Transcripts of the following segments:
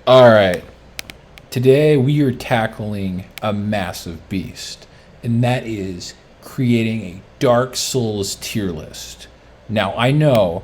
All right. Today we are tackling a massive beast, and that is creating a Dark Souls tier list. Now, I know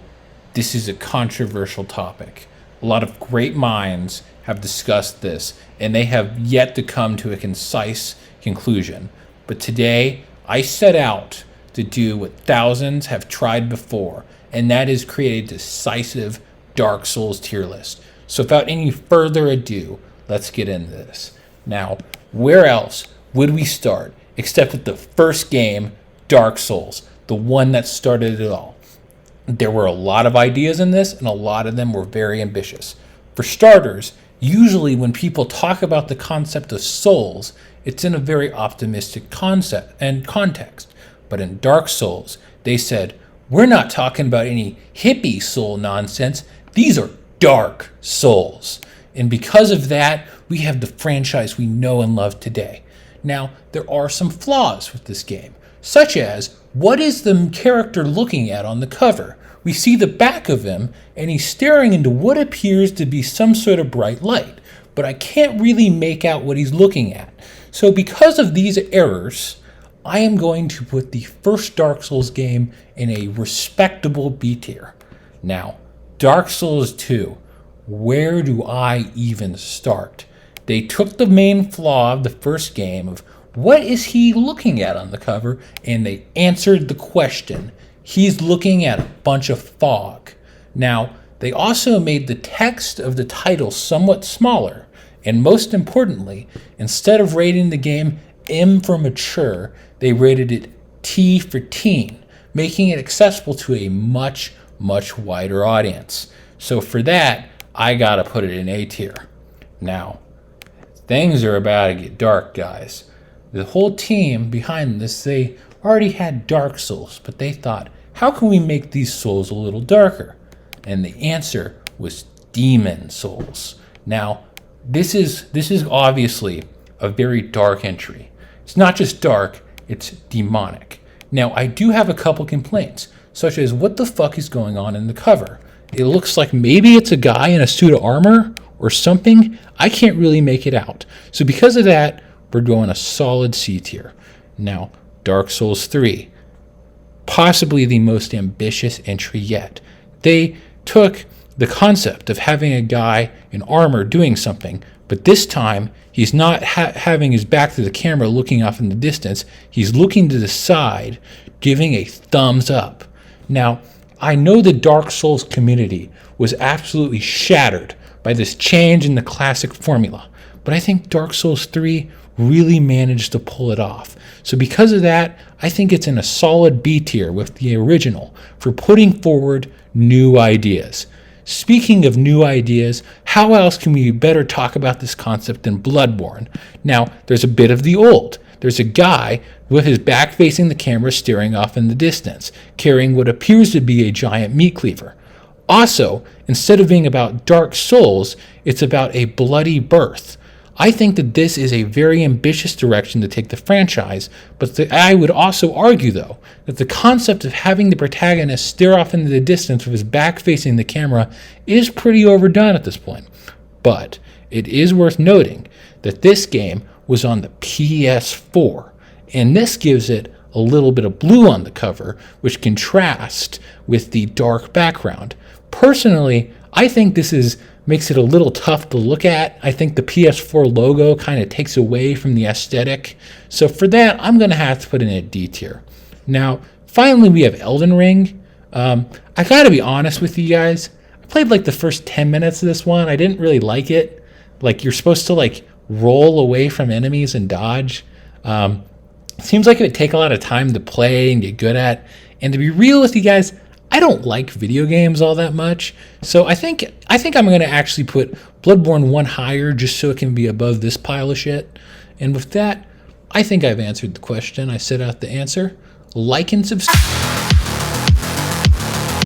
this is a controversial topic. A lot of great minds have discussed this, and they have yet to come to a concise conclusion. But today, I set out to do what thousands have tried before, and that is create a decisive Dark Souls tier list. So without any further ado, let's get into this. Now, where else would we start except with the first game, Dark Souls, the one that started it all? There were a lot of ideas in this, and a lot of them were very ambitious. For starters, usually when people talk about the concept of souls, it's in a very optimistic concept and context. But in Dark Souls, they said, we're not talking about any hippie soul nonsense. These are Dark Souls. And because of that, we have the franchise we know and love today. Now, there are some flaws with this game, such as, what is the character looking at on the cover? We see the back of him, and he's staring into what appears to be some sort of bright light, but I can't really make out what he's looking at. So because of these errors, I am going to put the first Dark Souls game in a respectable B tier. Now, Dark Souls 2, where do I even start? They took the main flaw of the first game of what is he looking at on the cover, and they answered the question. He's looking at a bunch of fog. Now, they also made the text of the title somewhat smaller, and most importantly, instead of rating the game M for mature, they rated it T for teen, making it accessible to a much wider audience. So for that, I gotta put it in A tier. Now, things are about to get dark, guys. The whole team behind this, they already had Dark Souls, but they thought, how can we make these souls a little darker? And the answer was Demon Souls. Now, this is obviously a very dark entry. It's not just dark, it's demonic. Now, I do have a couple complaints, such as what the fuck is going on in the cover? It looks like maybe it's a guy in a suit of armor or something. I can't really make it out. So because of that, we're going a solid C tier. Now, Dark Souls 3, possibly the most ambitious entry yet. They took the concept of having a guy in armor doing something, but this time he's not having his back to the camera looking off in the distance. He's looking to the side, giving a thumbs up. Now, I know the Dark Souls community was absolutely shattered by this change in the classic formula, but I think Dark Souls 3 really managed to pull it off. So because of that, I think it's in a solid B tier with the original for putting forward new ideas. Speaking of new ideas, how else can we better talk about this concept than Bloodborne? Now, there's a bit of the old. There's a guy with his back facing the camera staring off in the distance, carrying what appears to be a giant meat cleaver. Also, instead of being about Dark Souls, it's about a bloody birth. I think that this is a very ambitious direction to take the franchise, but I would also argue, though, that the concept of having the protagonist stare off into the distance with his back facing the camera is pretty overdone at this point. But it is worth noting that this game was on the PS4, and this gives it a little bit of blue on the cover, which contrasts with the dark background. Personally, I think this makes it a little tough to look at. I think the PS4 logo kind of takes away from the aesthetic. So for that, I'm going to have to put in a D tier. Now, finally, we have Elden Ring. I got to be honest with you guys. I played like the first 10 minutes of this one. I didn't really like it. Like, you're supposed to like roll away from enemies and dodge. Seems like it would take a lot of time to play and get good at. And to be real with you guys, I don't like video games all that much. So I think I'm going to actually put Bloodborne one higher just so it can be above this pile of shit. And with that, I think I've answered the question. I set out the answer. Like and subscribe.